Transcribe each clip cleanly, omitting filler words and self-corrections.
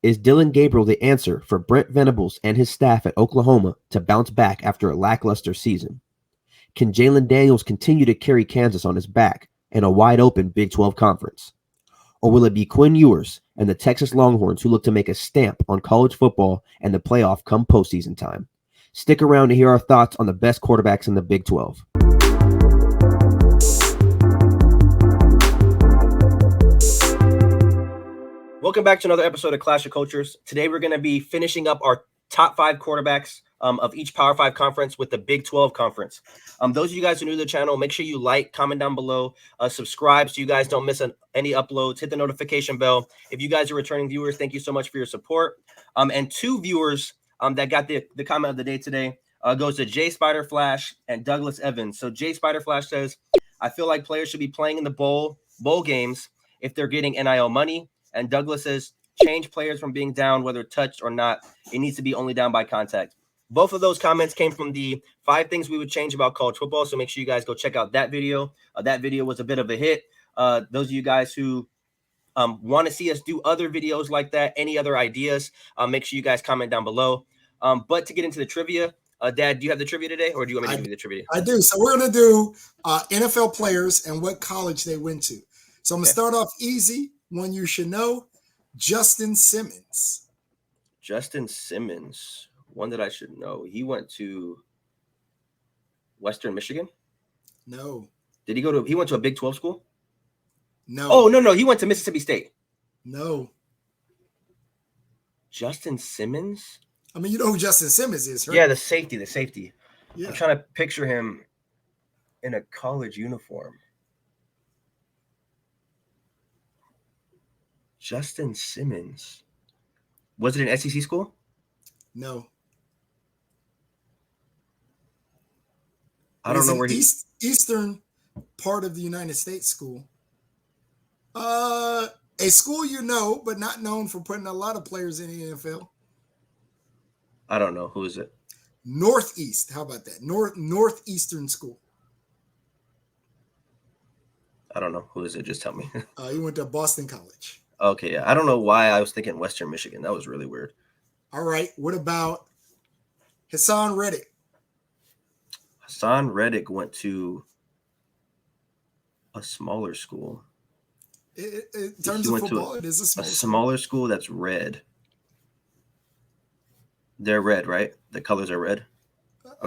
Is Dylan Gabriel the answer for Brent Venables and his staff at Oklahoma to bounce back after a lackluster season? Can Jalen Daniels continue to carry Kansas on his back in a wide-open Big 12 conference? Or will it be Quinn Ewers and the Texas Longhorns who look to make a stamp on college football and the playoff come postseason time? Stick around to hear our thoughts on the best quarterbacks in the Big 12. Welcome back to another episode of Clash of Cultures. Today we're going to be finishing up our top 5 quarterbacks of each Power 5 conference with the Big 12 conference. Those of you guys who are new to the channel, make sure you like, comment down below, subscribe so you guys don't miss any uploads. Hit the notification bell. If you guys are returning viewers, thank you so much for your support. And 2 viewers that got the comment of the day today goes to Jay Spider Flash and Douglas Evans. So Jay Spider Flash says, I feel like players should be playing in the bowl games if they're getting NIL money. And Douglas says, change players from being down, whether touched or not. It needs to be only down by contact. Both of those comments came from the 5 things we would change about college football. So make sure you guys go check out that video. That video was a bit of a hit. Those of you guys who want to see us do other videos like that, any other ideas, make sure you guys comment down below. But to get into the trivia, Dad, do you have the trivia today, or do you want me to give you the trivia? I do. So we're going to do NFL players and what college they went to. So I'm going to start off easy. One you should know, Justin Simmons. Justin Simmons, one that I should know. He went to Western Michigan? No. He went to a Big 12 school? No. Oh, no. He went to Mississippi State. No. Justin Simmons? I mean, you know who Justin Simmons is, right? Yeah, the safety. Yeah. I'm trying to picture him in a college uniform. Justin Simmons. Was it an SEC school? No. I don't know where Eastern part of the United States school. A school you know, but not known for putting a lot of players in the NFL. I don't know. Who is it? Northeast. How about that? Northeastern school. I don't know. Who is it? Just tell me. He went to Boston College. Okay, yeah. I don't know why I was thinking Western Michigan. That was really weird. All right. What about Hassan Reddick? Hassan Reddick went to a smaller school. In terms of football, it is a smaller school that's red. They're red, right? The colors are red.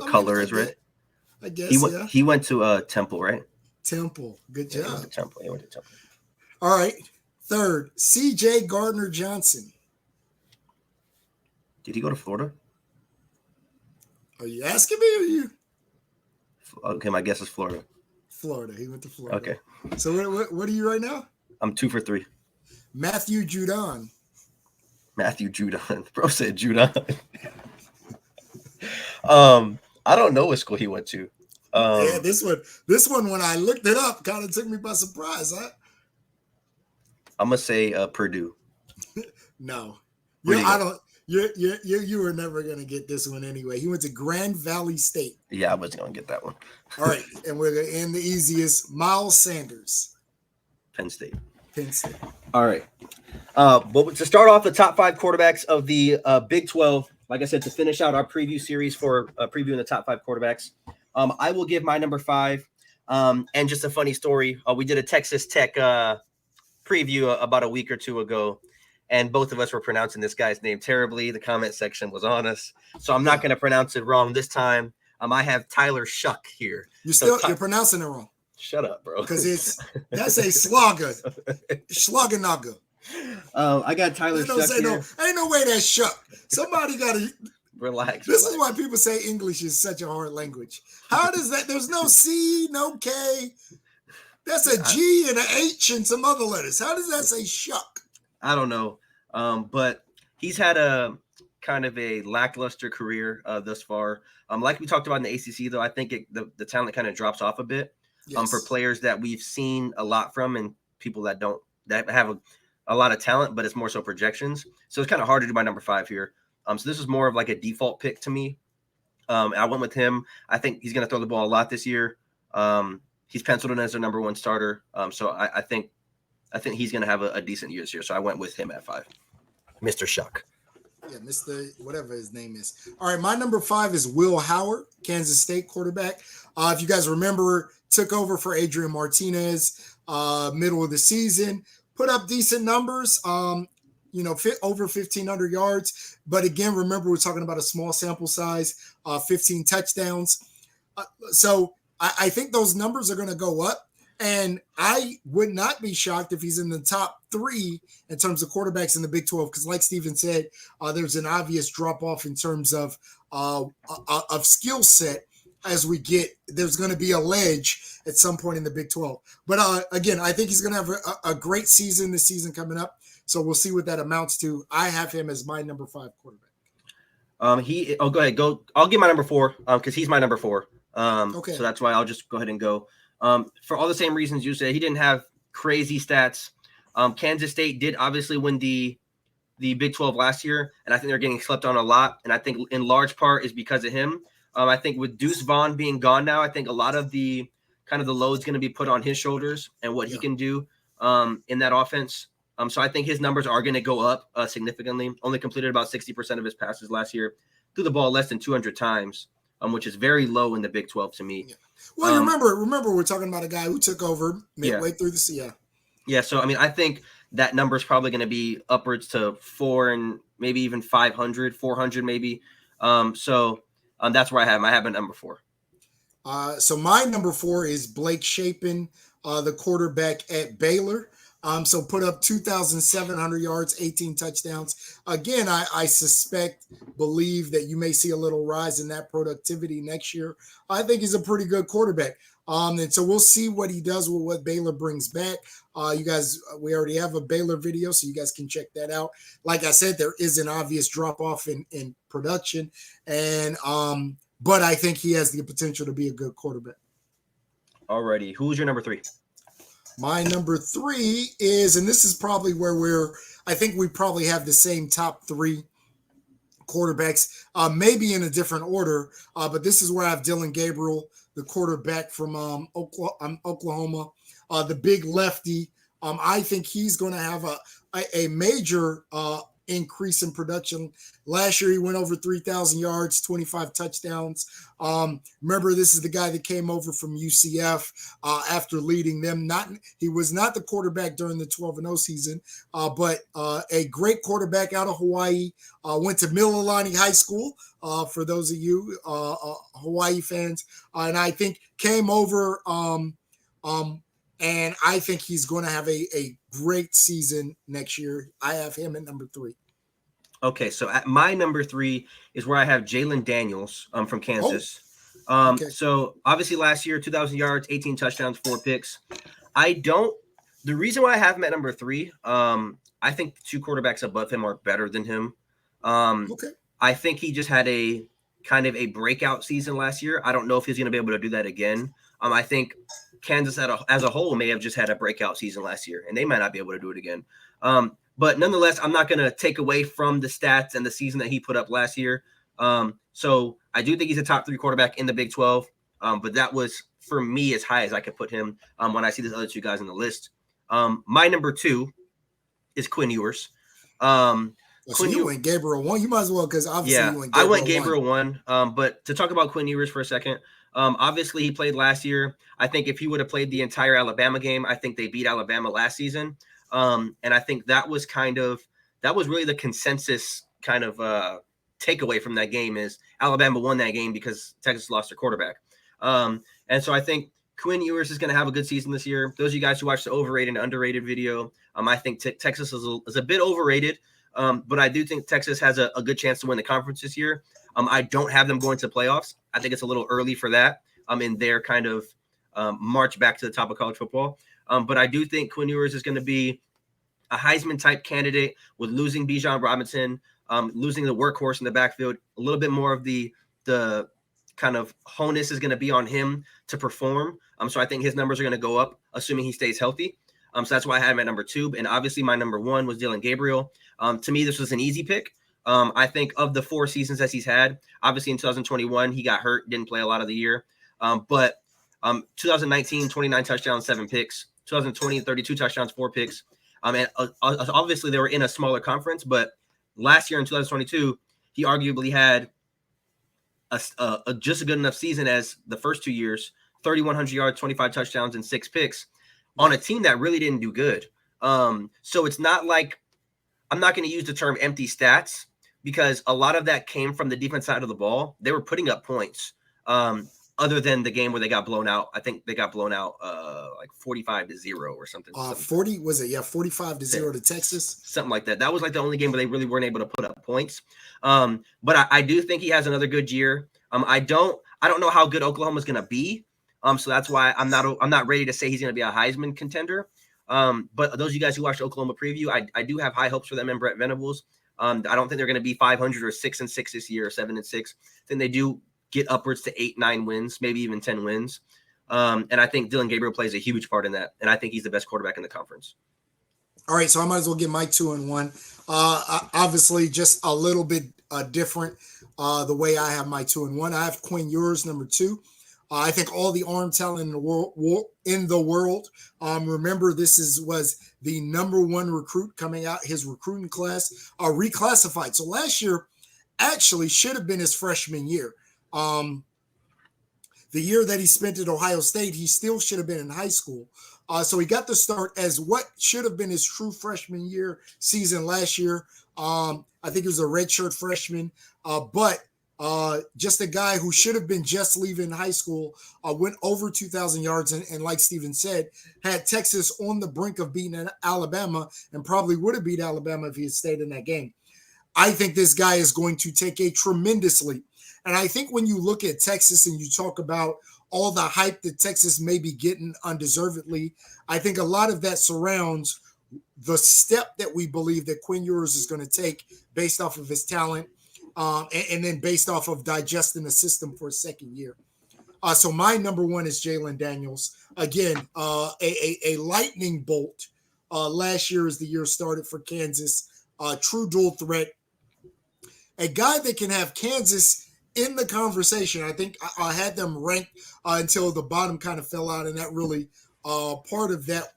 Color is red. I guess, yeah. He went to Temple, right? Temple. Good job. He went to Temple. All right. Third, C.J. Gardner-Johnson. Did he go to Florida? Are you asking me or you? Okay, my guess is Florida. Florida. He went to Florida. Okay. So what are you right now? I'm 2 for 3. Matthew Judon. Bro said Judon. I don't know what school he went to. Yeah, this one, when I looked it up, kind of took me by surprise. I'm gonna say Purdue. No, you were never gonna get this one anyway. He went to Grand Valley State. Yeah, I wasn't gonna get that one. All right, and we're gonna end the easiest. Miles Sanders. Penn State. All right. But to start off the top 5 quarterbacks of the Big 12, like I said, to finish out our preview series for previewing the top 5 quarterbacks, I will give my number 5. And just a funny story, we did a Texas Tech preview about a week or 2 ago, and both of us were pronouncing this guy's name terribly. The comment section was on us, so I'm not going to pronounce it wrong this time. I have Tyler Shuck here. You're pronouncing it wrong. Shut up, bro. Because that's a Schlaganaga. I got Tyler Shuck here. Ain't no way that's Shuck. Somebody got to relax. This is why people say English is such a hard language. How does that? There's no C, no K. That's a G and an H and some other letters. How does that say Shuck? I don't know. But he's had a kind of a lackluster career thus far. Like we talked about in the ACC, though, I think the talent kind of drops off a bit. Yes. For players that we've seen a lot from and people that have a lot of talent, but it's more so projections. So it's kind of hard to do my number 5 here. So this is more of like a default pick to me. I went with him. I think he's going to throw the ball a lot this year. He's penciled in as their number 1 starter. So I think he's going to have a decent year this year. So I went with him at 5. Mr. Shuck. Yeah, Mr. Whatever his name is. All right, my number 5 is Will Howard, Kansas State quarterback. If you guys remember, took over for Adrian Martinez middle of the season, put up decent numbers. Over 1,500 yards. But again, remember, we're talking about a small sample size, 15 touchdowns. So I think those numbers are going to go up. And I would not be shocked if he's in the top 3 in terms of quarterbacks in the Big 12. Because like Steven said, there's an obvious drop-off in terms of skill set as we get. There's going to be a ledge at some point in the Big 12. But again, I think he's going to have a great season this season coming up. So we'll see what that amounts to. I have him as my number 5 quarterback. Go ahead. I'll give my number 4 because he's my number 4. Okay. So that's why I'll just go ahead and go. For all the same reasons you said, he didn't have crazy stats. Kansas State did obviously win the Big 12 last year, and I think they're getting slept on a lot. And I think in large part is because of him. I think with Deuce Vaughn being gone now, I think a lot of the load's going to be put on his shoulders and what he can do in that offense. So I think his numbers are going to go up significantly. Only completed about 60% of his passes last year. Threw the ball less than 200 times, which is very low in the Big 12 to me. Yeah. Well, you remember we're talking about a guy who took over midway through the season. Yeah, so, I think that number is probably going to be upwards to 4 and maybe even 500, 400 maybe. So that's where I have him. I have a number 4. So my number 4 is Blake Chapin, the quarterback at Baylor. So put up 2,700 yards, 18 touchdowns. Again, I believe that you may see a little rise in that productivity next year. I think he's a pretty good quarterback. And so we'll see what he does with what Baylor brings back. You guys, we already have a Baylor video, so you guys can check that out. Like I said, there is an obvious drop off in production, and but I think he has the potential to be a good quarterback. Alrighty, who's your number 3? My number 3 is, and this is probably where I think we probably have the same top 3 quarterbacks, maybe in a different order, but this is where I have Dylan Gabriel, the quarterback from Oklahoma, the big lefty. I think he's going to have a major increase in production. Last year, he went over 3,000 yards, 25 touchdowns. Remember, this is the guy that came over from UCF after leading them. He was not the quarterback during the 12-0 season, but a great quarterback out of Hawaii. Went to Mililani High School, for those of you Hawaii fans, and I think came over. And I think he's going to have a great season next year. I have him at number 3. Okay, so at my number 3 is where I have Jalen Daniels from Kansas. Okay. So obviously last year, 2,000 yards, 18 touchdowns, 4 picks. The reason why I have him at number 3, I think the 2 quarterbacks above him are better than him. I think he just had a kind of a breakout season last year. I don't know if he's going to be able to do that again. I think Kansas as a whole may have just had a breakout season last year, and they might not be able to do it again. But nonetheless, I'm not going to take away from the stats and the season that he put up last year. So I do think he's a top 3 quarterback in the Big 12. But that was, for me, as high as I could put him when I see these other 2 guys on the list. My number 2 is Quinn Ewers. So you went Gabriel 1. You might as well, because obviously you went Gabriel 1. I went Gabriel 1. But to talk about Quinn Ewers for a second, obviously he played last year. I think if he would have played the entire Alabama game, I think they beat Alabama last season. And I think that was really the consensus kind of takeaway from that game is Alabama won that game because Texas lost their quarterback. And so I think Quinn Ewers is going to have a good season this year. Those of you guys who watched the overrated and underrated video, I think Texas is a bit overrated. But I do think Texas has a good chance to win the conference this year. I don't have them going to the playoffs. I think it's a little early for that in their kind of march back to the top of college football. But I do think Quinn Ewers is going to be a Heisman-type candidate with losing Bijan Robinson, losing the workhorse in the backfield. A little bit more of the kind of onus is going to be on him to perform. So I think his numbers are going to go up, assuming he stays healthy. So that's why I had him at number 2. And obviously my number 1 was Dylan Gabriel. To me, this was an easy pick. I think of the 4 seasons that he's had, obviously in 2021, he got hurt, didn't play a lot of the year. But 2019, 29 touchdowns, 7 picks. 2020, 32 touchdowns, 4 picks. And obviously they were in a smaller conference, but last year in 2022, he arguably had a just a good enough season as the first 2 years, 3,100 yards, 25 touchdowns, and 6 picks on a team that really didn't do good. So it's not like, I'm not going to use the term empty stats, because a lot of that came from the defense side of the ball. They were putting up points. Other than the game where they got blown out. I think they got blown out like 45-0 or something. 40 was it? Yeah, 45-0 to Texas. Something like that. That was like the only game where they really weren't able to put up points. But I do think he has another good year. I don't know how good Oklahoma's going to be. So that's why I'm not ready to say he's going to be a Heisman contender. But those of you guys who watched Oklahoma preview, I do have high hopes for them and Brett Venables. I don't think they're going to be 500 or 6-6 this year, or 7-6. I think they do get upwards to 8-9 wins, maybe even 10 wins. And I think Dylan Gabriel plays a huge part in that. And I think he's the best quarterback in the conference. All right, so I might as well get my 2 and 1. Obviously, just a little bit different the way I have my 2 and 1. I have Quinn Ewers, number 2. I think all the arm talent in the world. Remember, this was the number 1 recruit coming out. His recruiting class reclassified. So last year actually should have been his freshman year. The year that he spent at Ohio State, he still should have been in high school. So he got the start as what should have been his true freshman year season last year. I think he was a redshirt freshman, but just a guy who should have been just leaving high school, went over 2,000 yards, and like Steven said, had Texas on the brink of beating Alabama, and probably would have beat Alabama if he had stayed in that game. I think this guy is going to take a tremendous leap. And I think when you look at Texas and you talk about all the hype that Texas may be getting undeservedly, I think a lot of that surrounds the step that we believe that Quinn Ewers is going to take based off of his talent, and then based off of digesting the system for a second year. So my number 1 is Jalen Daniels. Again, a lightning bolt. Last year as the year started for Kansas. True dual threat. A guy that can have Kansas in the conversation. I think I had them ranked until the bottom kind of fell out, and that really part of that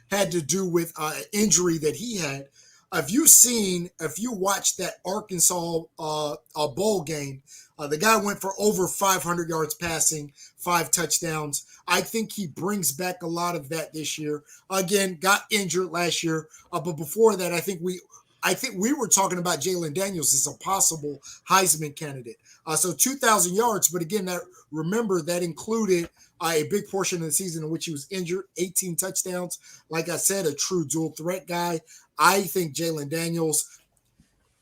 had to do with injury that he had. If you watched that Arkansas bowl game, the guy went for over 500 yards passing, 5 touchdowns. I think he brings back a lot of that this year. Again, got injured last year, but before that, I think we were talking about Jalen Daniels as a possible Heisman candidate. So 2,000 yards, but again, remember that included a big portion of the season in which he was injured, 18 touchdowns. Like I said, a true dual threat guy. I think Jalen Daniels,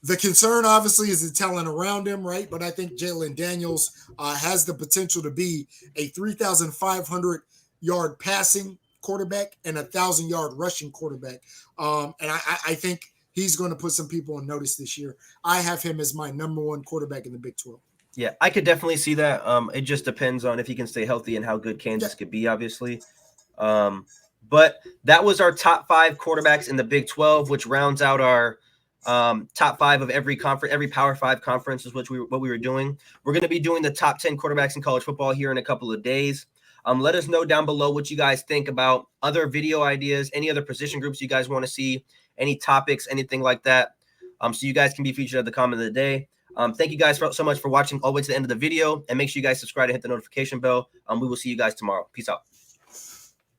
the concern obviously is the talent around him, right? But I think Jalen Daniels has the potential to be a 3,500 yard passing quarterback and 1,000 yard rushing quarterback. And I think he's going to put some people on notice this year. I have him as my number 1 quarterback in the Big 12. Yeah, I could definitely see that. It just depends on if he can stay healthy and how good Kansas could be, obviously. But that was our top 5 quarterbacks in the Big 12, which rounds out our top 5 of every conference, every Power 5 conference is what we were doing. We're going to be doing the top 10 quarterbacks in college football here in a couple of days. Let us know down below what you guys think about other video ideas, any other position groups you guys want to see, any topics, anything like that. So you guys can be featured at the comment of the day. Thank you guys so much for watching all the way to the end of the video, and make sure you guys subscribe and hit the notification bell. We will see you guys tomorrow. Peace out.